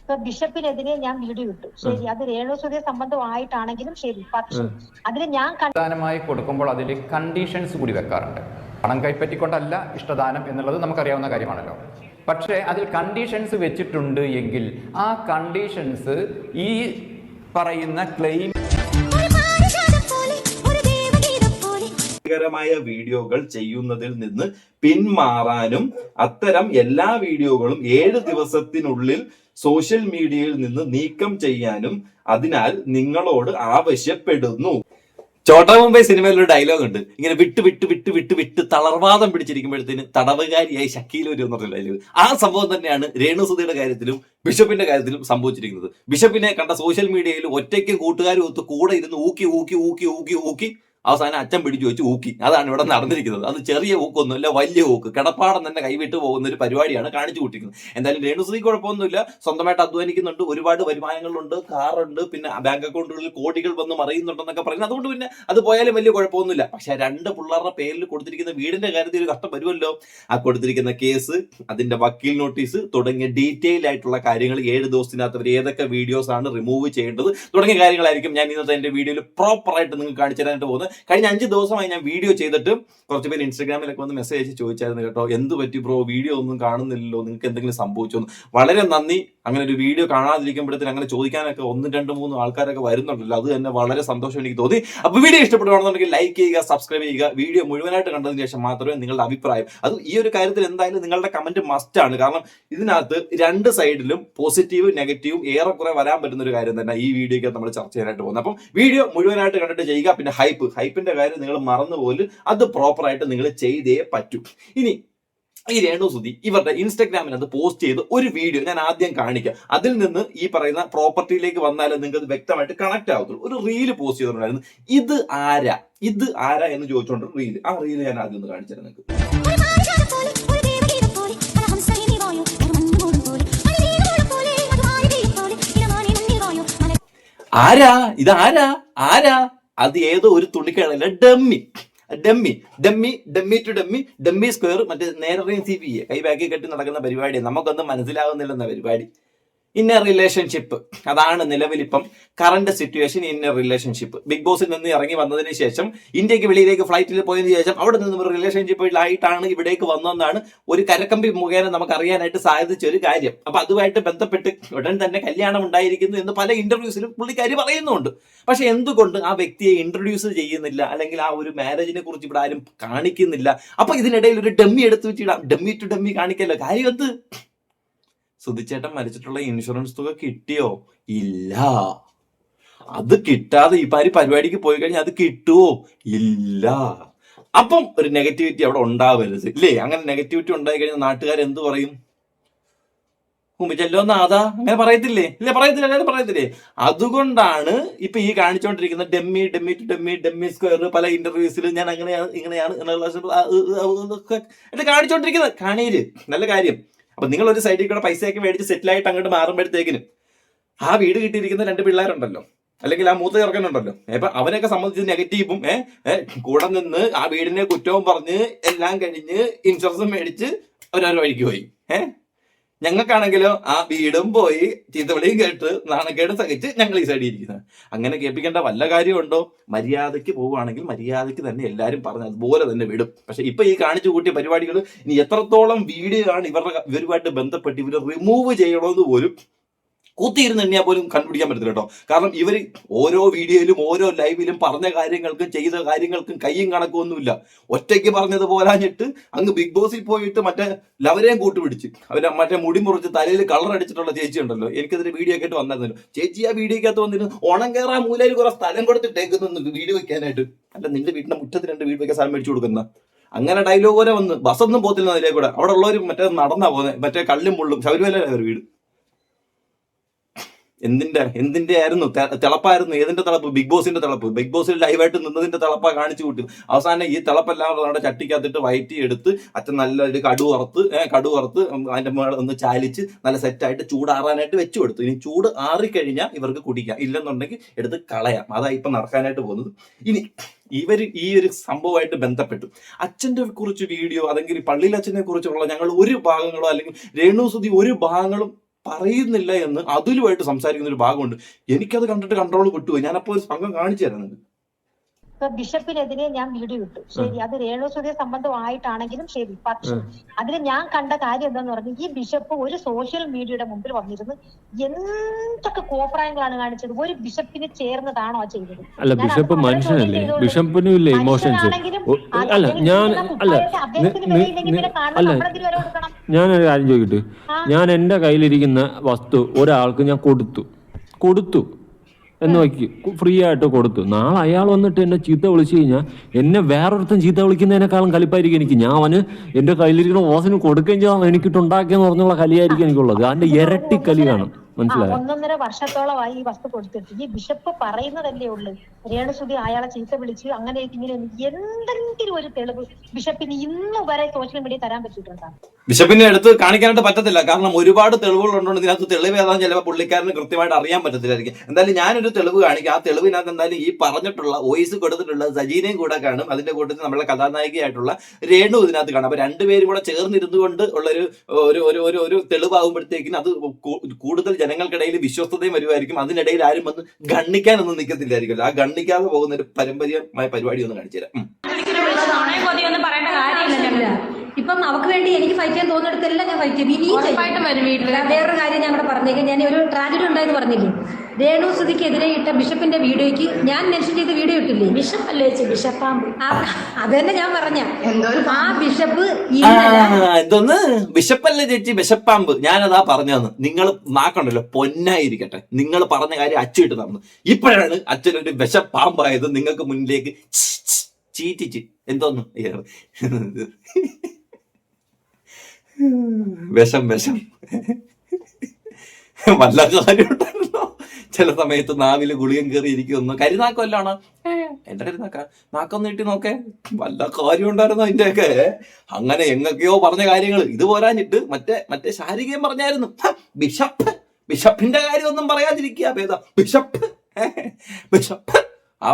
ഇപ്പൊ ബിഷപ്പിനെതിരെ ഞാൻ വീഡിയോ ഇട്ടു, ശരി, അത് രേണുസുതി സംബന്ധമായിട്ടാണെങ്കിലും ശരി, പക്ഷെ അതിന് ഞാൻ ദാനമായി കൊടുക്കുമ്പോൾ അതിൽ കണ്ടീഷൻസ് കൂടി വെക്കാറുണ്ട്. പണം കൈപ്പറ്റിക്കൊണ്ടല്ല ഇഷ്ടദാനം എന്നുള്ളത് നമുക്കറിയാവുന്ന കാര്യമാണല്ലോ. പക്ഷേ അതിൽ കണ്ടീഷൻസ് വെച്ചിട്ടുണ്ട് എങ്കിൽ ആ കണ്ടീഷൻസ് ഈ പറയുന്ന ക്ലെയിം മായ വീഡിയോകൾ ചെയ്യുന്നതിൽ നിന്ന് പിന്മാറാനും അത്തരം എല്ലാ വീഡിയോകളും 7 ദിവസത്തിനുള്ളിൽ സോഷ്യൽ മീഡിയയിൽ നിന്ന് നീക്കം ചെയ്യാനും അതിനാൽ നിങ്ങളോട് ആവശ്യപ്പെടുന്നു. ചോട്ടാ മുംബൈ സിനിമയിൽ ഒരു ഡയലോഗ് ഉണ്ട്, ഇങ്ങനെ വിട്ട് വിട്ട് വിട്ട് വിട്ട് വിട്ട് തളർവാദം പിടിച്ചിരിക്കുമ്പോഴത്തേന് തടവുകാരിയായി ഷക്കീൽ വരും എന്ന് പറഞ്ഞ ഡയലോഗ്. ആ സംഭവം തന്നെയാണ് രേണുസുതിയുടെ കാര്യത്തിലും ബിഷപ്പിന്റെ കാര്യത്തിലും സംഭവിച്ചിരിക്കുന്നത്. ബിഷപ്പിനെ കണ്ട സോഷ്യൽ മീഡിയയിൽ ഒറ്റയ്ക്കും കൂട്ടുകാരും ഒത്ത് കൂടെ ഇരുന്ന് ഊക്കി ഊക്കി ഊക്കി ഊക്കി ഊക്കി അവസാനം അച്ഛൻ പിടിച്ചു വെച്ച് ഊക്കി. അതാണ് ഇവിടെ നടന്നിരിക്കുന്നത്. അത് ചെറിയ ഊക്കൊന്നുമില്ല, വലിയ ഊക്ക്. കിടപ്പാടം തന്നെ കൈവിട്ട് പോകുന്ന ഒരു പരിപാടിയാണ് കാണിച്ചു കൂട്ടിക്കുന്നത്. എന്തായാലും രേണുസുതി കുഴപ്പമൊന്നുമില്ല, സ്വന്തമായിട്ട് അധ്വാനിക്കുന്നുണ്ട്, ഒരുപാട് വരുമാനങ്ങളുണ്ട്, കാറുണ്ട്, പിന്നെ ബാങ്ക് അക്കൗണ്ടുകളിൽ കോടികൾ വന്ന് മറിയുന്നുണ്ടെന്നൊക്കെ പറയുന്നത്. അതുകൊണ്ട് പിന്നെ അത് പോയാലും വലിയ കുഴപ്പമൊന്നുമില്ല. പക്ഷെ 2 പിള്ളേരുടെ പേരിൽ കൊടുത്തിരിക്കുന്ന വീടിന്റെ കാര്യത്തിൽ ഒരു കഷ്ടം വരുമല്ലോ. ആ കൊടുത്തിരിക്കുന്ന കേസ്, അതിന്റെ വക്കീൽ നോട്ടീസ് തുടങ്ങിയ ഡീറ്റെയിൽ ആയിട്ടുള്ള കാര്യങ്ങൾ 7 ദിവസത്തിനകത്ത് അവർ ഏതൊക്കെ വീഡിയോസ് ആണ് റിമൂവ് ചെയ്യേണ്ടത് തുടങ്ങിയ കാര്യങ്ങളായിരിക്കും ഞാൻ ഇന്നത്തെ എന്റെ വീഡിയോയിൽ പ്രോപ്പറായിട്ട് നിങ്ങൾക്ക് കാണിച്ചു തരാനായിട്ട് പോകുന്നത്. കഴിഞ്ഞ 5 ദിവസമായി ഞാൻ വീഡിയോ ചെയ്തിട്ട് കുറച്ച് പേര് ഇൻസ്റ്റാഗ്രാമിലൊക്കെ വന്ന് മെസ്സേജ് അയച്ച് ചോദിച്ചായിരുന്നു കേട്ടോ, എന്ത് പറ്റി ബ്രോ, വീഡിയോ ഒന്നും കാണുന്നില്ലല്ലോ, നിങ്ങൾക്ക് എന്തെങ്കിലും സംഭവിച്ചോ? വളരെ നന്ദി. അങ്ങനെ ഒരു വീഡിയോ കാണാതിരിക്കുമ്പോഴത്തേന് അങ്ങനെ ചോദിക്കാനൊക്കെ 1, 2, 3 ആൾക്കാരൊക്കെ വരുന്നുണ്ടല്ലോ. അത് തന്നെ വളരെ സന്തോഷം എനിക്ക് തോന്നി. അപ്പൊ വീഡിയോ ഇഷ്ടപ്പെടുകയാണെന്നുണ്ടെങ്കിൽ ലൈക്ക് ചെയ്യുക, സബ്സ്ക്രൈബ് ചെയ്യുക. വീഡിയോ മുഴുവനായിട്ട് കണ്ടതിന് ശേഷം മാത്രമേ നിങ്ങളുടെ അഭിപ്രായം, അത് ഈ ഒരു കാര്യത്തിൽ എന്തായാലും നിങ്ങളുടെ കമന്റ് മസ്റ്റ് ആണ്. കാരണം ഇതിനകത്ത് 2 സൈഡിലും പോസിറ്റീവ് നെഗറ്റീവും ഏറെക്കുറെ വരാൻ പറ്റുന്ന ഒരു കാര്യം തന്നെ ഈ വീഡിയോക്ക് നമ്മൾ ചർച്ച ചെയ്യാനായിട്ട് പോകുന്നത്. അപ്പം വീഡിയോ മുഴുവനായിട്ട് കണ്ടിട്ട് ചെയ്യുക. പിന്നെ ഹൈപ്പിന്റെ കാര്യം നിങ്ങൾ മറന്നുപോലും അത് പ്രോപ്പറായിട്ട് നിങ്ങൾ ചെയ്തേ പറ്റൂ. ഇനി ഈ രേണുസുതി ഇവരുടെ ഇൻസ്റ്റാഗ്രാമിനകത്ത് പോസ്റ്റ് ചെയ്ത് ഒരു വീഡിയോ ഞാൻ ആദ്യം കാണിക്കാം. അതിൽ നിന്ന് ഈ പറയുന്ന പ്രോപ്പർട്ടിയിലേക്ക് വന്നാലേ നിങ്ങൾക്ക് അത് വ്യക്തമായിട്ട് കണക്ട് ആവത്തുള്ളൂ. ഒരു റീല് പോസ്റ്റ് ചെയ്തിട്ടുണ്ടായിരുന്നു. ഇത് ആരാ എന്ന് ചോദിച്ചുകൊണ്ട് റീല്. ആ റീല് ഞാൻ ആദ്യം ഒന്ന് കാണിച്ചു തരാം നിങ്ങൾക്ക്. ആരാ അത് ഏതോ ഒരു തുണിക്കടയിലെ ഡമ്മി സ്ക്വയർ, മറ്റേ നേരെയും CPA കൈ ബാക്കി കെട്ടി നടക്കുന്ന പരിപാടി. നമുക്കൊന്നും മനസ്സിലാവുന്നില്ലെന്ന പരിപാടി. ഇന്നർ റിലേഷൻഷിപ്പ്, അതാണ് നിലവിലിപ്പം current situation. Inner relationship big ബോസിൽ നിന്ന് ഇറങ്ങി വന്നതിന് ശേഷം ഇന്ത്യക്ക് വെളിയിലേക്ക് ഫ്ലൈറ്റിൽ പോയതിനു ശേഷം അവിടെ നിന്ന് ഒരു റിലേഷൻഷിപ്പിലായിട്ടാണ് ഇവിടേക്ക് വന്നതെന്നാണ് ഒരു കരക്കമ്പി മുഖേന നമുക്ക് അറിയാനായിട്ട് സാധിച്ച ഒരു കാര്യം. അപ്പൊ അതുമായിട്ട് ബന്ധപ്പെട്ട് ഉടൻ തന്നെ കല്യാണം ഉണ്ടായിരിക്കുന്നു എന്ന് പല ഇന്റർവ്യൂസിലും പുള്ളിക്കാരി പറയുന്നുണ്ട്. പക്ഷെ എന്തുകൊണ്ട് ആ വ്യക്തിയെ ഇൻട്രൊഡ്യൂസ് ചെയ്യുന്നില്ല, അല്ലെങ്കിൽ ആ ഒരു മാരേജിനെ കുറിച്ച് ഇവിടെ ആരും കാണിക്കുന്നില്ല? അപ്പൊ ഇതിനിടയിൽ ഒരു ഡമ്മി എടുത്തു വെച്ചിടാം, ഡമ്മി ടു ഡമ്മി കാണിക്കല്ലോ. കാര്യം എന്ത്? സുധിച്ചേട്ടൻ മരിച്ചിട്ടുള്ള ഇൻഷുറൻസ് തുക കിട്ടിയോ? ഇല്ല. അത് കിട്ടാതെ ഈ പരിപാടിക്ക് പോയി കഴിഞ്ഞാൽ അത് കിട്ടുവോ? ഇല്ല. അപ്പം ഒരു നെഗറ്റിവിറ്റി അവിടെ ഉണ്ടാവരുത്, ഇല്ലേ? അങ്ങനെ നെഗറ്റിവിറ്റി ഉണ്ടായി കഴിഞ്ഞാൽ നാട്ടുകാർ എന്ത് പറയും? ചെല്ലോ നാഥാ, അങ്ങനെ പറയത്തില്ലേ? ഇല്ലേ, പറയത്തില്ലേ? അതുകൊണ്ടാണ് ഇപ്പൊ ഈ കാണിച്ചുകൊണ്ടിരിക്കുന്ന ഡമ്മി സ്ക്വയർ പല ഇന്റർവ്യൂസിലും ഞാൻ ഇങ്ങനെയാണ് കാണിച്ചുകൊണ്ടിരിക്കുന്നത്. കാണീര്, നല്ല കാര്യം. അപ്പൊ നിങ്ങൾ ഒരു സൈഡിൽ കൂടെ പൈസയൊക്കെ മേടിച്ച് സെറ്റിലായിട്ട് അങ്ങോട്ട് മാറുമ്പോഴത്തേക്കിനും ആ വീട് കിട്ടിയിരിക്കുന്ന 2 പിള്ളേരുണ്ടല്ലോ, അല്ലെങ്കിൽ ആ മൂത്ത ചെറുക്കനുണ്ടല്ലോ, അപ്പൊ അവനൊക്കെ സംബന്ധിച്ച് നെഗറ്റീവും കൂടെ നിന്ന് ആ വീടിനെ കുറ്റവും പറഞ്ഞ് എല്ലാം കഴിഞ്ഞ് ഇൻഷുറൻസും മേടിച്ച് അവരവരുടെ വഴിക്ക് പോയി. ഞങ്ങൾക്കാണെങ്കിലോ ആ വീടും പോയി, ചീത്തവിളിയും കേട്ട് നാണക്കേട് സഹിച്ച് ഞങ്ങൾ ഈ സൈഡിൽ ഇരിക്കുന്നത്. അങ്ങനെ കേൾപ്പിക്കേണ്ട വല്ല കാര്യമുണ്ടോ? മര്യാദയ്ക്ക് പോവുകയാണെങ്കിൽ മര്യാദയ്ക്ക് തന്നെ എല്ലാവരും പറഞ്ഞ് അതുപോലെ തന്നെ വിടും. പക്ഷെ ഇപ്പൊ ഈ കാണിച്ചു കൂട്ടിയ പരിപാടികൾ ഇനി എത്രത്തോളം വീഡിയോ ആണ് ഇവരുമായിട്ട് ബന്ധപ്പെട്ട് ഇവർ റിമൂവ് ചെയ്യണമെന്ന് പോലും കൂത്തിയിരുന്ന് എണ്ണിയാൽ പോലും കണ്ടുപിടിക്കാൻ പറ്റത്തില്ല കേട്ടോ. കാരണം ഇവർ ഓരോ വീഡിയോയിലും ഓരോ ലൈവിലും പറഞ്ഞ കാര്യങ്ങൾക്കും ചെയ്ത കാര്യങ്ങൾക്കും കയ്യും കണക്കൊന്നുമില്ല. ഒറ്റയ്ക്ക് പറഞ്ഞത് പോരാഞ്ഞിട്ട് അങ്ങ് ബിഗ് ബോസിൽ പോയിട്ട് മറ്റേ ലവരെയും കൂട്ടുപിടിച്ച് അവരെ മറ്റേ മുടി മുറിച്ച് തലയിൽ കളർ അടിച്ചിട്ടുള്ള ചേച്ചി ഉണ്ടല്ലോ, എനിക്കതിന് വീഡിയോ ഒക്കെ ആയിട്ട് വന്നായിരുന്നല്ലോ. ചേച്ചി ആ വീഡിയോക്കകത്ത് വന്നിരുന്നു ഓണം കയറാൻ മൂലയിൽ കുറെ സ്ഥലം കൊടുത്തിട്ടേക്കുന്നു വീഡിയോ വെക്കാനായിട്ട്. അല്ല, നിന്റെ വീടിന്റെ മുറ്റത്ത് 2 വീട് വെക്കാൻ സ്ഥലം മേടിച്ചു കൊടുക്കുന്ന അങ്ങനെ ഡയലോഗ് പോലെ വന്ന് ബസ്സൊന്നും പോത്തില്ല അതിലേ കൂടെ. അവിടെ ഉള്ളവർ മറ്റേ നടന്നാ പോകുന്നത്, മറ്റേ കള്ളും മുള്ളും ശബരിമല ഒരു വീട്. എന്തിന്റെ ആയിരുന്നു തിളപ്പായിരുന്നു? ഏതിന്റെ തിളപ്പ്? ബിഗ് ബോസിന്റെ തിളപ്പ്. ബിഗ് ബോസിൽ ലൈവായിട്ട് നിന്നതിന്റെ തിളപ്പാ കാണിച്ചു കൂട്ടി. അവസാനം ഈ തിളപ്പെല്ലാം നമ്മുടെ ചട്ടിക്കകത്തിട്ട് വയറ്റി എടുത്ത് അച്ഛൻ നല്ലൊരു കടു വറുത്ത് അതിന്റെ മേള ഒന്ന് ചാലിച്ച് നല്ല സെറ്റായിട്ട് ചൂടാറാനായിട്ട് വെച്ചു കൊടുത്തു. ഇനി ചൂട് ആറിക്കഴിഞ്ഞാൽ ഇവർക്ക് കുടിക്കാം, ഇല്ലെന്നുണ്ടെങ്കിൽ എടുത്ത് കളയാം. അതാ ഇപ്പൊ നടക്കാനായിട്ട് പോകുന്നത്. ഇനി ഇവർ ഈ ഒരു സംഭവമായിട്ട് ബന്ധപ്പെട്ടു അച്ഛന്റെ കുറിച്ച് വീഡിയോ, അല്ലെങ്കിൽ പള്ളിയിൽ അച്ഛനെ കുറിച്ചുള്ള ഞങ്ങൾ ഒരു ഭാഗങ്ങളോ അല്ലെങ്കിൽ രേണുസുതി ഒരു ഭാഗങ്ങളും പറയുന്നില്ല എന്ന് അതുലുമായിട്ട് സംസാരിക്കുന്ന ഒരു ഭാഗമുണ്ട്. എനിക്കത് കണ്ടിട്ട് കൺട്രോൾ വിട്ടുപോയി. ഞാനപ്പോൾ ഒരു സംഘം കാണിച്ചു തരുന്നത്. ഇപ്പൊ ബിഷപ്പിനെതിരെ ഞാൻ വീഡിയോ ഇട്ടു, ശരി, അത് രേണുസുതി സംബന്ധമായിട്ടാണെങ്കിലും ശരി. പക്ഷെ അതിൽ ഞാൻ കണ്ട കാര്യം എന്താന്ന് പറഞ്ഞാൽ, ഈ ബിഷപ്പ് ഒരു സോഷ്യൽ മീഡിയയുടെ മുമ്പിൽ വന്നിരുന്ന് എന്തൊക്കെ കോപ്രായങ്ങളാണ് കാണിച്ചത്. ഒരു ബിഷപ്പിന് ചേർന്നതാണോ ചെയ്തത്? അല്ല, ബിഷപ്പ് മനുഷ്യനല്ലേ, ബിഷപ്പിനും ഇല്ലേ ഇമോഷൻസ്? അല്ല ഞാനൊരു കാര്യം ചോദിക്കട്ടെ, ഞാൻ എൻ്റെ കയ്യിലിരിക്കുന്ന വസ്തു ഒരാൾക്ക് ഞാൻ കൊടുത്തു എന്ന് വയ്ക്ക്, ഫ്രീ ആയിട്ട് കൊടുത്തു. നാളെ അയാൾ വന്നിട്ട് എന്നെ ചീത്ത വിളിച്ചു കഴിഞ്ഞാൽ എന്നെ വേറൊരുത്തൻ ചീത്ത വിളിക്കുന്നതിനേക്കാളും കലിപ്പായിരിക്കും എനിക്ക്. ഞാൻ അവന് എൻ്റെ കയ്യിലിരിക്കുന്ന ഓസിന് കൊടുക്കുകയും ചെയ്യാം, എനിക്കിട്ടുണ്ടാക്കിയെന്ന് പറഞ്ഞുള്ള കലിയായിരിക്കും എനിക്കുള്ളത്. അതിന്റെ ഇരട്ടി കലി കാണും. മനസ്സിലായോ? 1.5 വർഷത്തോളമായി ഈ വസ്തു കൊടുത്തിട്ട് ഈ ബിഷപ്പ് പറയുന്നതല്ലേ ഉള്ളു, രേണുസുതി അയാളെ ചീത്ത വിളിച്ച് അങ്ങനെ ഇങ്ങനെ. എന്തെങ്കിലും ഒരു തെളിവ് ബിഷപ്പിന് ഇന്ന് വരെ സോഷ്യൽ മീഡിയ തരാൻ പറ്റിയിട്ടുണ്ടോ? ബിഷപ്പിന്റെ അടുത്ത് കാണിക്കാനായിട്ട് പറ്റത്തില്ല, കാരണം ഒരുപാട് തെളിവുകൾ ഉണ്ടോ. ഇതിനകത്ത് തെളിവ് ഏതാണെന്ന് ചിലപ്പോൾ പുള്ളിക്കാരന് കൃത്യമായിട്ട് അറിയാൻ പറ്റത്തില്ലായിരിക്കും. എന്തായാലും ഞാനൊരു തെളിവ് കാണിക്കാം. ആ തെളിവിനകത്ത് എന്തായാലും ഈ പറഞ്ഞിട്ടുള്ള വോയിസ് കൊടുത്തിട്ടുള്ള സജീനയും കൂടെ കാണും. അതിന്റെ കൂട്ടത്തിൽ നമ്മളെ കഥാനായികയായിട്ടുള്ള രേണു ഇതിനകത്ത് കാണും. അപ്പൊ രണ്ടുപേരും കൂടെ ചേർന്നിരുന്നു കൊണ്ട് ഉള്ളൊരു ഒരു തെളിവാകുമ്പോഴത്തേക്കിനും അത് കൂടുതൽ ജനങ്ങൾക്കിടയിൽ വിശ്വസ്തതയും വരുമായിരിക്കും. അതിനിടയിൽ ആരും വന്ന് ഗണ്ണിക്കാനൊന്നും നിൽക്കത്തില്ലായിരിക്കും. ആ ഗണ്ണിക്കാതെ പോകുന്ന ഒരു പാരമ്പര്യമായ പരിപാടി ഒന്ന് കാണിച്ചു തരാം. ഇപ്പം അവക്ക് വേണ്ടി എനിക്ക് ഫൈറ്റ് ചെയ്യാൻ തോന്നിയെടുത്തെല്ലാം ഞാൻ ഫൈറ്റ് ചെയ്യും. വേറൊരു കാര്യം ഞാൻ ഇവിടെ പറഞ്ഞേക്കാം. ഞാൻ ഒരു ട്രാജഡി ഉണ്ടായെന്ന് പറഞ്ഞില്ലേ, രേണുസുതിക്കെതിരെ ഇട്ട ബിഷപ്പിന്റെ വീഡിയോയ്ക്ക് ഞാൻ മെൻഷൻ ചെയ്ത വീഡിയോ ഇട്ടില്ലേ? ബിഷപ്പ് അല്ലേ ബിഷപ്പാമ്പ്? അത് തന്നെ ഞാൻ പറഞ്ഞ ആ ബിഷപ്പ് എന്തോന്ന് ബിഷപ്പല്ലേ ചേച്ചി, ബിഷപ്പാമ്പ്. ഞാനതാ പറഞ്ഞതെന്ന്. നിങ്ങൾ നാക്കണ്ടല്ലോ, പൊന്നായിരിക്കട്ടെ. നിങ്ങൾ പറഞ്ഞ കാര്യം അച്ചിട്ട് നടന്നു. ഇപ്പോഴാണ് അച്ഛനൊരു ബിഷപ്പാമ്പായത് നിങ്ങൾക്ക് മുന്നിലേക്ക് ചീറ്റിച്ച്. എന്തോന്ന് വിഷം വല്ല കാര്യം ഉണ്ടായിരുന്നോ? ചില സമയത്ത് നാവില് ഗുളികം കയറി ഇരിക്കുന്നു. കരിനാക്കല്ലാണ് എന്റെ കരിനാക്ക, നാക്കം നീട്ടി നോക്കേ, വല്ല കാര്യം ഉണ്ടായിരുന്നോ അതിന്റെയൊക്കെ? അങ്ങനെ എങ്ങൊക്കെയോ പറഞ്ഞ കാര്യങ്ങൾ ഇത് പോരാഞ്ഞിട്ട് മറ്റേ ശാരികയും പറഞ്ഞായിരുന്നു. ബിഷപ്പിന്റെ കാര്യമൊന്നും പറയാതിരിക്കുക ഭേദം. ബിഷപ്പ് ആ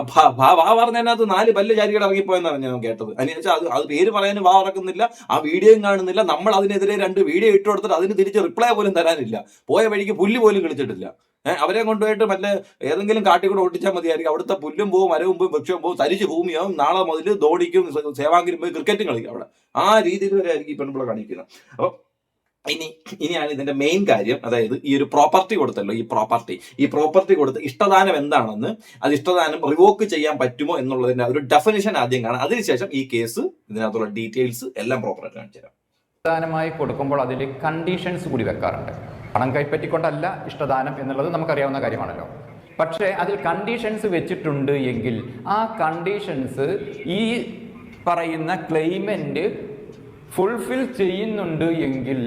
പറഞ്ഞതിനകത്ത് 4 പല്ല് ചാരികൾ ഇറങ്ങിപ്പോയെന്നാണ് ഞാൻ കേട്ടത്. അതിനുശേഷം അത് പേര് പറയാനും ഇറക്കുന്നില്ല, ആ വീഡിയോയും കാണുന്നില്ല. നമ്മൾ അതിനെതിരെ 2 വീഡിയോ ഇട്ട് കൊടുത്തിട്ട് അതിന് തിരിച്ച് റിപ്ലൈ പോലും തരാനില്ല. പോയ വഴിക്ക് പുല്ല് പോലും കളിച്ചിട്ടില്ല. അവരെ കൊണ്ടുപോയിട്ട് മറ്റേ ഏതെങ്കിലും കാട്ടിക്കൂടെ ഒട്ടിച്ചാൽ മതിയായിരിക്കും. അവിടുത്തെ പുല്ലും പോവും, മരവും പോവും, വൃക്ഷവും പോവും, തരിച്ച് ഭൂമിയാവും. നാളെ മുതൽ ധോണിക്കും സേവാങ്കിലും പോയി ക്രിക്കറ്റും കളിക്കും അവിടെ. ആ രീതിയിൽ വരെ ആയിരിക്കും ഈ പെൺപിള്ള കാണിക്കുന്നത്. അപ്പോൾ ഇനിയാണ് ഇതിന്റെ മെയിൻ കാര്യം. അതായത് ഈ ഒരു പ്രോപ്പർട്ടി കൊടുത്തല്ലോ, ഈ പ്രോപ്പർട്ടി കൊടുത്ത് ഇഷ്ടദാനം എന്താണെന്ന്, അത് ഇഷ്ടദാനം റിവോക്ക് ചെയ്യാൻ പറ്റുമോ എന്നുള്ളതിന്റെ ഒരു ഡെഫിനിഷൻ ആദ്യം കാണാം. അതിനുശേഷം ഈ കേസ്, ഇതിനകത്തുള്ള ഡീറ്റെയിൽസ് എല്ലാം പ്രോപ്പറായിട്ട് കാണിച്ചു തരാം. ഇഷ്ടദാനമായി കൊടുക്കുമ്പോൾ അതിൽ കണ്ടീഷൻസ് കൂടി വെക്കാറുണ്ട്. പണം കൈപ്പറ്റിക്കൊണ്ടല്ല ഇഷ്ടദാനം എന്നുള്ളത് നമുക്കറിയാവുന്ന കാര്യമാണല്ലോ. പക്ഷേ അതിൽ കണ്ടീഷൻസ് വെച്ചിട്ടുണ്ട് എങ്കിൽ ആ കണ്ടീഷൻസ് ഈ പറയുന്ന ക്ലെയിമന്റ് ഫുൾഫിൽ ചെയ്യുന്നുണ്ട് എങ്കിൽ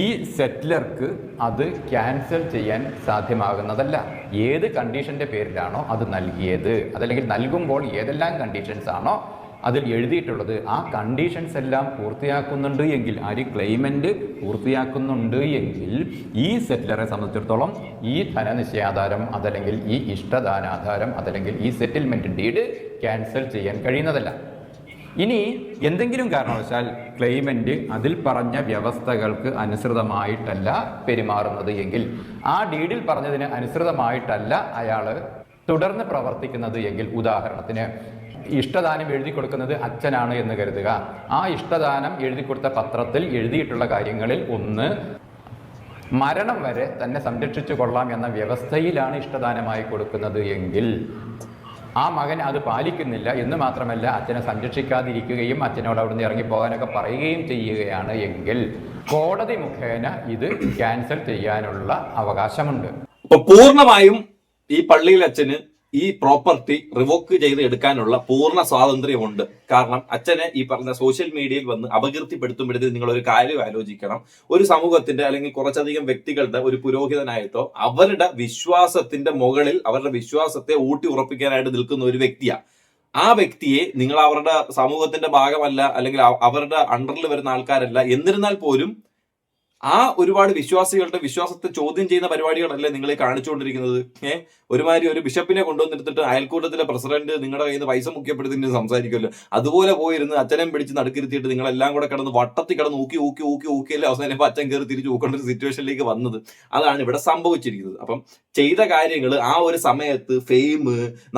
ഈ സെറ്റ്ലർക്ക് അത് ക്യാൻസൽ ചെയ്യാൻ സാധ്യമാകുന്നതല്ല. ഏത് കണ്ടീഷൻ്റെ പേരിലാണോ അത് നൽകിയത്, അതല്ലെങ്കിൽ നൽകുമ്പോൾ ഏതെല്ലാം കണ്ടീഷൻസ് ആണോ അതിൽ എഴുതിയിട്ടുള്ളത്, ആ കണ്ടീഷൻസ് എല്ലാം പൂർത്തിയാക്കുന്നുണ്ട് എങ്കിൽ, ക്ലെയിമന്റ് പൂർത്തിയാക്കുന്നുണ്ട് എങ്കിൽ ഈ സെറ്റ്ലറെ സംബന്ധിച്ചിടത്തോളം ഈ ധനനിശ്ചയാധാരം, അതല്ലെങ്കിൽ ഈ ഇഷ്ടദാനാധാരം, അതല്ലെങ്കിൽ ഈ സെറ്റിൽമെന്റ് ഡീഡ് ക്യാൻസൽ ചെയ്യാൻ കഴിയുന്നതല്ല. ഇനി എന്തെങ്കിലും കാരണവശാൽ ക്ലെയിമന്റ് അതിൽ പറഞ്ഞ വ്യവസ്ഥകൾക്ക് അനുസൃതമായിട്ടല്ല പെരുമാറുന്നത് എങ്കിൽ, ആ ഡീഡിൽ പറഞ്ഞതിന് അനുസൃതമായിട്ടല്ല അയാൾ തുടർന്ന് പ്രവർത്തിക്കുന്നത് എങ്കിൽ, ഉദാഹരണത്തിന് ഇഷ്ടദാനം എഴുതി കൊടുക്കുന്നത് അച്ഛനാണ് എന്ന് കരുതുക. ആ ഇഷ്ടദാനം എഴുതി കൊടുത്ത പത്രത്തിൽ എഴുതിയിട്ടുള്ള കാര്യങ്ങളിൽ ഒന്ന്, മരണം വരെ തന്നെ സംരക്ഷിച്ചു കൊള്ളാം എന്ന വ്യവസ്ഥയിലാണ് ഇഷ്ടദാനമായി കൊടുക്കുന്നത് എങ്കിൽ, ആ മകൻ അത് പാലിക്കുന്നില്ല എന്ന് മാത്രമല്ല അച്ഛനെ സംരക്ഷിക്കാതിരിക്കുകയും അച്ഛനോട് അവിടുന്ന് ഇറങ്ങിപ്പോകാനൊക്കെ പറയുകയും ചെയ്യുകയാണ് എങ്കിൽ, കോടതി മുഖേന ഇത് ക്യാൻസൽ ചെയ്യാനുള്ള അവകാശമുണ്ട്. അപ്പൊ പൂർണ്ണമായും ഈ പള്ളിയിൽ അച്ഛന് ഈ പ്രോപ്പർട്ടി റിവോക്ക് ചെയ്ത് എടുക്കാനുള്ള പൂർണ്ണ സ്വാതന്ത്ര്യമുണ്ട്. കാരണം അച്ഛനെ ഈ പറഞ്ഞ സോഷ്യൽ മീഡിയയിൽ വന്ന് അപകീർത്തിപ്പെടുത്തുമ്പോഴത്തേക്ക് നിങ്ങൾ ഒരു കാര്യം ആലോചിക്കണം. ഒരു സമൂഹത്തിന്റെ അല്ലെങ്കിൽ കുറച്ചധികം വ്യക്തികളുടെ ഒരു പുരോഹിതനായിട്ടോ അവരുടെ വിശ്വാസത്തിന്റെ മുകളിൽ അവരുടെ വിശ്വാസത്തെ ഊട്ടി ഉറപ്പിക്കാനായിട്ട് നിൽക്കുന്ന ഒരു വ്യക്തിയാണ്. ആ വ്യക്തിയെ നിങ്ങൾ അവരുടെ സമൂഹത്തിന്റെ ഭാഗമല്ല, അല്ലെങ്കിൽ അവരുടെ അണ്ടറിൽ വരുന്ന ആൾക്കാരല്ല. എന്നിരുന്നാൽ പോലും ആ ഒരുപാട് വിശ്വാസികളുടെ വിശ്വാസത്തെ ചോദ്യം ചെയ്യുന്ന പരിപാടികളല്ലേ നിങ്ങൾ കാണിച്ചുകൊണ്ടിരിക്കുന്നത്. ഒരുമാതിരി ഒരു ബിഷപ്പിനെ കൊണ്ടുവന്നിരുത്തിട്ട് അയൽക്കൂട്ടത്തിലെ പ്രസിഡന്റ് നിങ്ങളുടെ കയ്യിൽ നിന്ന് പൈസ മുഖ്യപ്പെടുത്തിട്ട് സംസാരിക്കുമല്ലോ, അതുപോലെ പോയിരുന്ന് അച്ഛനെ പിടിച്ച് നടുക്കിരുത്തിയിട്ട് നിങ്ങളെല്ലാം കൂടെ കിടന്ന് വട്ടത്തിൽ കിടന്ന് ഊക്കിയല്ലേ അവസാനം അച്ഛൻ കയറി തിരിച്ച് ഊക്കേണ്ട ഒരു സിറ്റുവേഷനിലേക്ക് വന്നത്. അതാണ് ഇവിടെ സംഭവിച്ചിരിക്കുന്നത്. അപ്പം ചെയ്ത കാര്യങ്ങൾ ആ ഒരു സമയത്ത് ഫെയിം,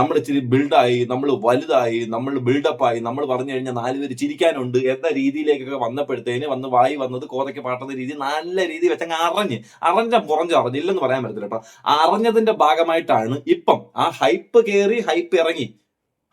നമ്മൾ ഇച്ചിരി ബിൽഡായി, നമ്മൾ വലുതായി, നമ്മൾ ബിൽഡപ്പായി, നമ്മൾ പറഞ്ഞു കഴിഞ്ഞാൽ 4 പേര് ചിരിക്കാനുണ്ട് എന്ന രീതിയിലേക്കൊക്കെ വന്നപ്പോഴത്തേന് വായി വന്നത് കോതയ്ക്ക് പാട്ടുന്ന രീതി നല്ല രീതി വെച്ചങ്ങ് അറിഞ്ഞില്ലെന്ന് പറയാൻ പറ്റത്തില്ല കേട്ടോ. അറിഞ്ഞതിന്റെ ഭാഗമായിട്ടാണ് ഇപ്പം ആ ഹൈപ്പ് കയറി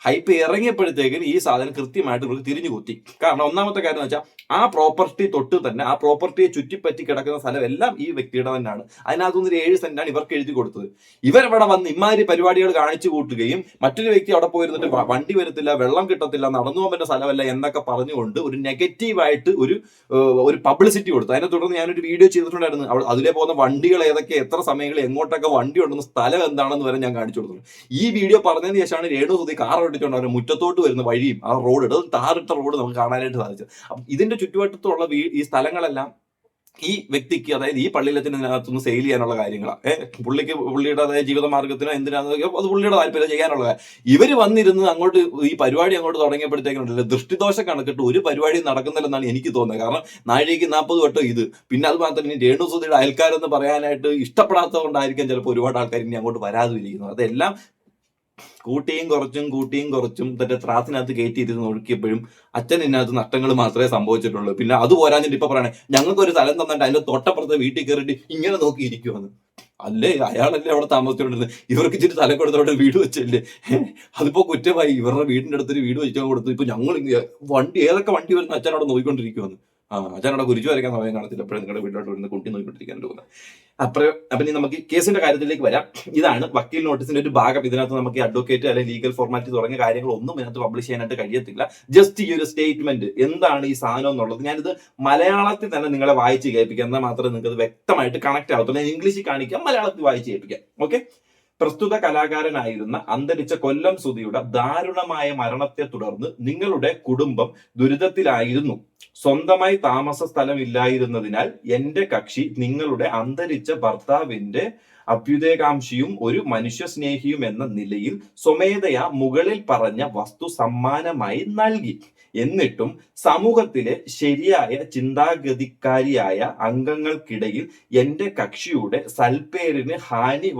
ഹൈപ്പ് ഇറങ്ങിയപ്പോഴത്തേക്കും ഈ സാധനം കൃത്യമായിട്ട് ഇവർക്ക് തിരിഞ്ഞു കുത്തി. കാരണം ഒന്നാമത്തെ കാര്യം എന്ന് വെച്ചാൽ ആ പ്രോപ്പർട്ടി തൊട്ട് തന്നെ ആ പ്രോപ്പർട്ടിയെ ചുറ്റിപ്പറ്റി കിടക്കുന്ന സ്ഥലം എല്ലാം ഈ വ്യക്തിയുടെ തന്നെയാണ്. അതിനകത്തുനിന്ന് 7 സെന്റാണ് ഇവർക്ക് എഴുതി കൊടുത്തത്. ഇവരവിടെ വന്ന് ഇമാതിരി പരിപാടികൾ കാണിച്ചു കൂട്ടുകയും മറ്റൊരു വ്യക്തി അവിടെ പോയിരുന്നിട്ട് വണ്ടി വരത്തില്ല, വെള്ളം കിട്ടത്തില്ല, നടന്നു പോകാൻ പറ്റുന്ന സ്ഥലമല്ല എന്നൊക്കെ പറഞ്ഞുകൊണ്ട് ഒരു നെഗറ്റീവായിട്ട് ഒരു പബ്ലിസിറ്റി കൊടുത്തു. അതിനെ തുടർന്ന് ഞാനൊരു വീഡിയോ ചെയ്തിട്ടുണ്ടായിരുന്നു. അതിലെ പോകുന്ന വണ്ടികൾ ഏതൊക്കെ, എത്ര സമയങ്ങളിൽ എങ്ങോട്ടൊക്കെ വണ്ടി ഉണ്ടെന്ന്, സ്ഥലം എന്താണെന്ന് വരെ ഞാൻ കാണിച്ചു കൊടുത്തു. ഈ വീഡിയോ പറഞ്ഞതിന് ശേഷമാണ് രേണുസുതി കാർ ഓടിച്ചുകൊണ്ട് അവരുടെ മുറ്റത്തോട്ട് വരുന്ന വഴിയും ആ റോഡ് ടാറിട്ട റോഡ് നമുക്ക് കാണാനായിട്ട് സാധിച്ചത്. അപ്പം ഇതിന്റെ ചുറ്റുവട്ടത്തുള്ള ഈ സ്ഥലങ്ങളെല്ലാം ഈ വ്യക്തിക്ക്, അതായത് ഈ പള്ളിയിലത്തിനകത്തുനിന്ന് സെയിൽ ചെയ്യാനുള്ള കാര്യങ്ങളാണ്. പുള്ളിയുടെ അതായത് ജീവിത മാർഗത്തിനോ എന്തിനാണെന്ന് അത് പുള്ളിയുടെ താല്പര്യം ചെയ്യാനുള്ള ഇവര് വന്നിരുന്ന് അങ്ങോട്ട് ഈ പരിപാടി അങ്ങോട്ട് തുടങ്ങിയപ്പോഴത്തേക്കുണ്ടല്ലോ ദൃഷ്ടിദോഷം കണക്കിട്ട് ഒരു പരിപാടി നടക്കുന്നില്ലെന്നാണ് എനിക്ക് തോന്നുന്നത്. കാരണം നാഴികയ്ക്ക് 40 വട്ടം ഇത്, പിന്നെ അത് മാത്രമല്ല രേണുസുതിയുടെ അയൽക്കാരെന്ന് പറയാനായിട്ട് ഇഷ്ടപ്പെടാത്തത് കൊണ്ടായിരിക്കും ചിലപ്പോൾ ഒരുപാട് ആൾക്കാർ ഇനി അങ്ങോട്ട് വരാതെ ഇരിക്കുന്നത്. അതെല്ലാം കൂട്ടിയും കുറച്ചും മറ്റേ ത്രാസിനകത്ത് കയറ്റിയിരുന്ന് നോക്കിയപ്പോഴും അച്ഛൻ ഇതിനകത്ത് നഷ്ടങ്ങൾ മാത്രമേ സംഭവിച്ചിട്ടുള്ളൂ. പിന്നെ അത് പോരാഞ്ഞിട്ട് ഇപ്പൊ പറയണേ ഞങ്ങൾക്ക് ഒരു സ്ഥലം തന്നിട്ട് അതിന്റെ തൊട്ടപ്പുറത്തെ വീട്ടിൽ കയറിയിട്ട് ഇങ്ങനെ നോക്കിയിരിക്കുവാന്ന്. അല്ലേ, അയാളല്ലേ അവിടെ താമസിച്ചുകൊണ്ടിരുന്നത്, ഇവർക്ക് ഇച്ചിരി സ്ഥലം കൊടുത്തോടെ വീട് വെച്ചല്ലേ, അതിപ്പോ കുറ്റമായി. ഇവരുടെ വീടിന്റെ അടുത്തൊരു വീട് വെച്ചാൽ കൊടുത്തു. ഇപ്പൊ ഞങ്ങൾ ഏതൊക്കെ വണ്ടി വരുന്ന അച്ഛൻ അവിടെ നോക്കിക്കൊണ്ടിരിക്കുവാന്ന്. അച്ഛനോടെ കുരിച്ചു വരയ്ക്കാൻ സമയം കാണത്തില്ല, എപ്പോഴും നിങ്ങളുടെ വീട്ടിലോട്ട് വരുന്ന കുട്ടി നോക്കിക്കൊണ്ടിരിക്കാൻ തോന്നുന്നത്. അപ്പൊ ഇനി നമുക്ക് കേസിന്റെ കാര്യത്തിലേക്ക് വരാം. ഇതാണ് വക്കീൽ നോട്ടീസിന്റെ ഒരു ഭാഗം. ഇതിനകത്ത് നമുക്ക് അഡ്വക്കേറ്റ് അല്ലെങ്കിൽ ലീഗൽ ഫോർമാലിറ്റി തുടങ്ങിയ കാര്യങ്ങളൊന്നും ഇതിനകത്ത് പബ്ലിഷ് ചെയ്യാനായിട്ട് കഴിയത്തില്ല. ജസ്റ്റ് ഈ ഒരു സ്റ്റേറ്റ്മെന്റ് എന്താണ് ഈ സാധനം എന്നുള്ളത് ഞാനിത് മലയാളത്തിൽ തന്നെ നിങ്ങളെ വായിച്ച് കേൾപ്പിക്കാം. എന്നാൽ മാത്രമേ നിങ്ങൾക്ക് അത് വ്യക്തമായിട്ട് കണക്ട് ആവത്തുള്ളൂ. ഞാൻ ഇംഗ്ലീഷിൽ കാണിക്കാം, മലയാളത്തിൽ വായിച്ച് കേൾപ്പിക്കാം. ഓക്കെ. പ്രസ്തുത കലാകാരനായിരുന്ന അന്തരിച്ച കൊല്ലം സുധിയുടെ ദാരുണമായ മരണത്തെ തുടർന്ന് നിങ്ങളുടെ കുടുംബം ദുരിതത്തിലായിരുന്നു. സ്വന്തമായി താമസ സ്ഥലമില്ലായിരുന്നതിനാൽ എന്റെ കക്ഷി നിങ്ങളുടെ അന്തരിച്ച ഭർത്താവിന്റെ അഭ്യുദയകാംക്ഷിയും ഒരു മനുഷ്യസ്നേഹിയും എന്ന നിലയിൽ സ്വമേധയാ മുകളിൽ പറഞ്ഞ വസ്തു സമ്മാനമായി നൽകി. എന്നിട്ടും സമൂഹത്തിലെ ശരിയായ ചിന്താഗതിക്കാരിയായ അംഗങ്ങൾക്കിടയിൽ എന്റെ കക്ഷിയുടെ സൽപ്പേരിന് ഹാനി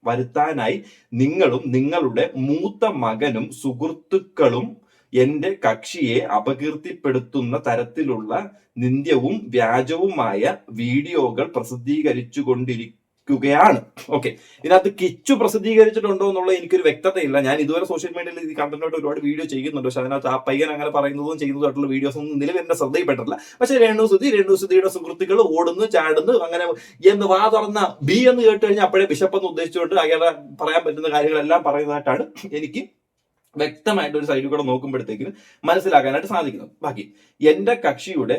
വരുത്താനായി നിങ്ങളും നിങ്ങളുടെ മൂത്ത മകനും സുഹൃത്തുക്കളും എന്റെ കക്ഷിയെ അപകീർത്തിപ്പെടുത്തുന്ന തരത്തിലുള്ള നിന്ദ്യവും വ്യാജവുമായ വീഡിയോകൾ പ്രസിദ്ധീകരിച്ചുകൊണ്ടിരിക്കുകയാണ്. ഓക്കെ, ഇതിനകത്ത് കിച്ചു പ്രസിദ്ധീകരിച്ചിട്ടുണ്ടോ എന്നുള്ളത് എനിക്കൊരു വ്യക്തതയില്ല. ഞാൻ ഇതുവരെ സോഷ്യൽ മീഡിയയിൽ ഈ കണ്ടന്റായിട്ട് ഒരുപാട് വീഡിയോ ചെയ്യുന്നുണ്ട്. പക്ഷെ അതിനകത്ത് ആ പയ്യൻ അങ്ങനെ പറയുന്നതും ചെയ്യുന്നതായിട്ടുള്ള വീഡിയോസ് ഒന്നും നിലവിൽ എന്റെ ശ്രദ്ധയിൽപ്പെട്ടിട്ടില്ല. പക്ഷെ രേണുസുധിയുടെ സുഹൃത്തുക്കൾ ഓടുന്നു, ചാടുന്നു, അങ്ങനെ എന്ന് വാ തുറന്ന ബി എന്ന് കേട്ട് കഴിഞ്ഞാൽ അപ്പോഴേ ബിഷപ്പ് എന്ന് ഉദ്ദേശിച്ചുകൊണ്ട് അയാളെ പറയാൻ പറ്റുന്ന കാര്യങ്ങളെല്ലാം പറയുന്നതായിട്ടാണ് എനിക്ക് വ്യക്തമായിട്ട് ഒരു സൈഡിൽ കൂടെ നോക്കുമ്പോഴത്തേക്കും മനസ്സിലാക്കാനായിട്ട് സാധിക്കുന്നത്. ബാക്കി എന്റെ കക്ഷിയുടെ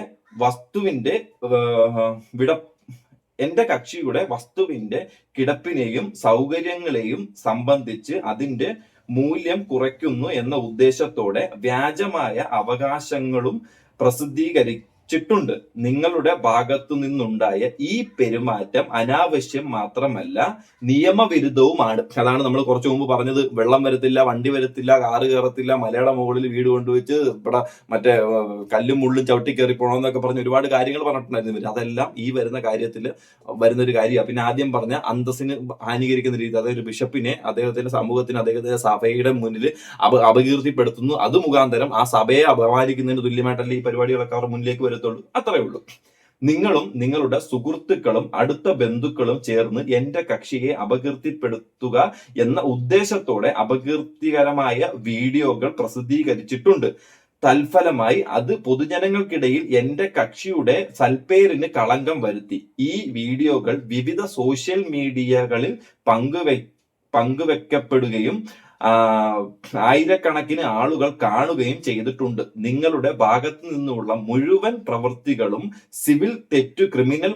വസ്തുവിന്റെ കിടപ്പിനെയും സൗകര്യങ്ങളെയും സംബന്ധിച്ച് അതിന്റെ മൂല്യം കുറയ്ക്കുന്നു എന്ന ഉദ്ദേശത്തോടെ വ്യാജമായ അവകാശങ്ങളും പ്രസിദ്ധീകരിച്ചിട്ടുണ്ട്. നിങ്ങളുടെ ഭാഗത്തു നിന്നുണ്ടായ ഈ പെരുമാറ്റം അനാവശ്യം മാത്രമല്ല നിയമവിരുദ്ധവുമാണ്. അതാണ് നമ്മൾ കുറച്ചു മുമ്പ് പറഞ്ഞത്, വെള്ളം വരത്തില്ല, വണ്ടി വരത്തില്ല, കാറ് കയറത്തില്ല, മലയുടെ മുകളിൽ വീട് കൊണ്ടുവച്ച് ഇവിടെ മറ്റേ കല്ലും മുള്ളും ചവിട്ടി കയറി പോകണമെന്നൊക്കെ പറഞ്ഞ് ഒരുപാട് കാര്യങ്ങൾ പറഞ്ഞിട്ടുണ്ടായിരുന്നു. അതെല്ലാം ഈ വരുന്ന കാര്യത്തിൽ വരുന്നൊരു കാര്യമാണ്. പിന്നെ ആദ്യം പറഞ്ഞ അന്തസ്സിന് ഹാനികരിക്കുന്ന രീതി, അതായത് ഒരു ബിഷപ്പിനെ അദ്ദേഹത്തിന്റെ സമൂഹത്തിന് അദ്ദേഹത്തിന്റെ സഭയുടെ മുന്നിൽ അപകീർത്തിപ്പെടുത്തുന്നു. അത് മുഖാന്തരം ആ സഭയെ അപമാനിക്കുന്നതിന് തുല്യമായിട്ടല്ല ഈ പരിപാടികളൊക്കെ അവർ മുന്നിലേക്ക് വരുത്തുള്ളൂ. അത്രേ ഉള്ളൂ. നിങ്ങളും നിങ്ങളുടെ സുഹൃത്തുക്കളും അടുത്ത ബന്ധുക്കളും ചേർന്ന് എന്റെ കക്ഷിയെ അപകീർത്തിപ്പെടുത്തുക എന്ന ഉദ്ദേശത്തോടെ അപകീർത്തികരമായ വീഡിയോകൾ പ്രസിദ്ധീകരിച്ചിട്ടുണ്ട്. തൽഫലമായി അത് പൊതുജനങ്ങൾക്കിടയിൽ എന്റെ കക്ഷിയുടെ സൽപ്പേരിന് കളങ്കം വരുത്തി. ഈ വീഡിയോകൾ വിവിധ സോഷ്യൽ മീഡിയകളിൽ പങ്കുവെക്കപ്പെടുകയും ആയിരക്കണക്കിന് ആളുകൾ കാണുകയും ചെയ്തിട്ടുണ്ട്. നിങ്ങളുടെ ഭാഗത്തു നിന്നുള്ള മുഴുവൻ പ്രവൃത്തികളും സിവിൽ തെറ്റു, ക്രിമിനൽ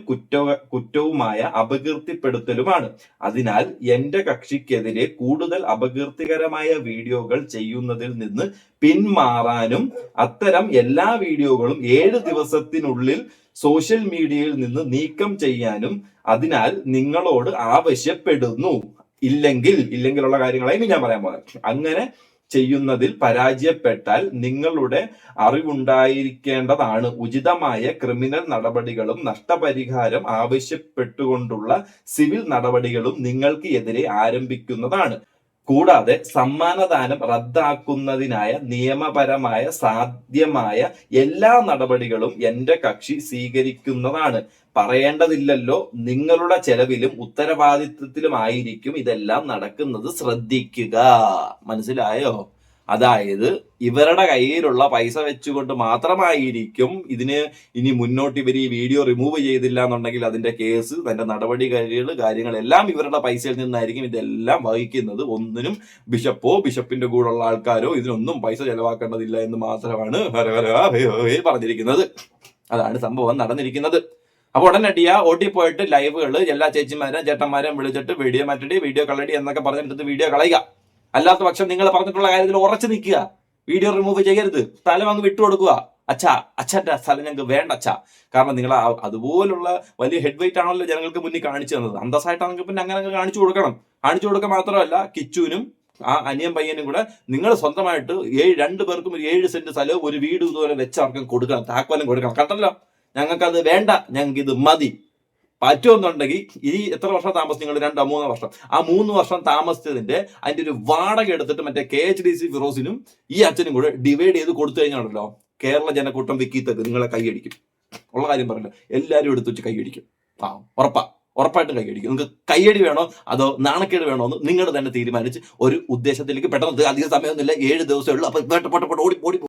കുറ്റവുമായ അപകീർത്തിപ്പെടുത്തലുമാണ്. അതിനാൽ എന്റെ കക്ഷിക്കെതിരെ കൂടുതൽ അപകീർത്തികരമായ വീഡിയോകൾ ചെയ്യുന്നതിൽ നിന്ന് പിന്മാറാനും അത്തരം എല്ലാ വീഡിയോകളും 7 ദിവസത്തിനുള്ളിൽ സോഷ്യൽ മീഡിയയിൽ നിന്ന് നീക്കം ചെയ്യാനും അതിനാൽ നിങ്ങളോട് ആവശ്യപ്പെടുന്നു. ഇല്ലെങ്കിലുള്ള കാര്യങ്ങളായി ഞാൻ പറയാൻ പോകുന്നത്. അങ്ങനെ ചെയ്യുന്നതിൽ പരാജയപ്പെട്ടാൽ നിങ്ങളുടെ അറിവുണ്ടായിരിക്കേണ്ടതാണ്. ഉചിതമായ ക്രിമിനൽ നടപടികളും നഷ്ടപരിഹാരം ആവശ്യപ്പെട്ടുകൊണ്ടുള്ള സിവിൽ നടപടികളും നിങ്ങൾക്ക് എതിരെ ആരംഭിക്കുന്നതാണ്. കൂടാതെ സമ്മാനദാനം റദ്ദാക്കുന്നതിനായ നിയമപരമായ സാധ്യമായ എല്ലാ നടപടികളും എന്റെ കക്ഷി സ്വീകരിക്കുന്നതാണ്. പറയേണ്ടതില്ലല്ലോ, നിങ്ങളുടെ ചെലവിലും ഉത്തരവാദിത്വത്തിലുമായിരിക്കും ഇതെല്ലാം നടക്കുന്നത്. ശ്രദ്ധിക്കുക. മനസ്സിലായോ? അതായത് ഇവരുടെ കയ്യിലുള്ള പൈസ വെച്ചുകൊണ്ട് മാത്രമായിരിക്കും ഇതിന് ഇനി മുന്നോട്ട് ഇവർ ഈ വീഡിയോ റിമൂവ് ചെയ്തില്ല എന്നുണ്ടെങ്കിൽ അതിന്റെ കേസ്, അതിന്റെ നടപടികൾ, കാര്യങ്ങളെല്ലാം ഇവരുടെ പൈസയിൽ നിന്നായിരിക്കും ഇതെല്ലാം വഹിക്കുന്നത്. ഒന്നിനും ബിഷപ്പിന്റെ കൂടെയുള്ള ആൾക്കാരോ ഇതിനൊന്നും പൈസ ചെലവാക്കേണ്ടതില്ല എന്ന് മാത്രമാണ് പറഞ്ഞിരിക്കുന്നത്. അതാണ് സംഭവം നടന്നിരിക്കുന്നത്. അപ്പൊ ഉടനടിയ ഓട്ടി പോയിട്ട് ലൈവുകൾ എല്ലാ ചേച്ചിമാരും ചേട്ടന്മാരും വിളിച്ചിട്ട് വീഡിയോ മാറ്റടി, വീഡിയോ കളടി എന്നൊക്കെ പറഞ്ഞിട്ട് വീഡിയോ കളയുക. അല്ലാത്ത പക്ഷം നിങ്ങൾ പറഞ്ഞിട്ടുള്ള കാര്യത്തിൽ ഉറച്ചു നിൽക്കുക. വീഡിയോ റിമൂവ് ചെയ്യരുത്. സ്ഥലം അങ്ങ് വിട്ടുകൊടുക്കുക. അച്ഛന്റെ സ്ഥലം ഞങ്ങൾക്ക് വേണ്ട അച്ഛാ. കാരണം നിങ്ങൾ അതുപോലുള്ള വലിയ ഹെഡ് വെയിറ്റ് ആണല്ലോ ജനങ്ങൾക്ക് മുന്നിൽ കാണിച്ചു തന്നത്. അന്തസ്സായിട്ടാണെങ്കിൽ പിന്നെ അങ്ങനെ കാണിച്ചു കൊടുക്കണം. കാണിച്ചു കൊടുക്കുക മാത്രമല്ല, കിച്ചുവിനും ആ അനിയൻ പയ്യനും കൂടെ നിങ്ങൾ സ്വന്തമായിട്ട് 2 പേർക്കും ഒരു 7 സെന്റ് സ്ഥലവും ഒരു വീട് ഇതുപോലെ വെച്ചവർക്കും കൊടുക്കണം. താക്കോലം കൊടുക്കണം. കണ്ടല്ലോ, ഞങ്ങൾക്കത് വേണ്ട, ഞങ്ങൾക്ക് ഇത് മതി. പറ്റുമെന്നുണ്ടെങ്കിൽ ഈ എത്ര വർഷം താമസിച്ചു നിങ്ങൾ? 2-3 വർഷം. ആ 3 വർഷം താമസിച്ചതിന്റെ അതിന്റെ ഒരു വാടക എടുത്തിട്ട് മറ്റേ KHDC ഫിറോസിനും ഈ അച്ഛനും കൂടെ ഡിവൈഡ് ചെയ്ത് കൊടുത്തു കഴിഞ്ഞാണല്ലോ, കേരള ജനക്കൂട്ടം വിക്കിത്തൊക്കെ നിങ്ങളെ കൈയടിക്കും. ഉള്ള കാര്യം പറഞ്ഞല്ലോ, എല്ലാവരും എടുത്തു വെച്ച് കൈയടിക്കും. ഉറപ്പായിട്ടും കൈയടിക്കും. നിങ്ങൾക്ക് കൈയടി വേണോ അതോ നാണക്കേട് വേണോ എന്ന് നിങ്ങൾ തന്നെ തീരുമാനിച്ച് ഒരു ഉദ്ദേശത്തിലേക്ക് പെട്ടെന്ന്, അധിക സമയമൊന്നുമില്ല, 7 ദിവസമേ ഉള്ളൂ. അപ്പൊ ഓടി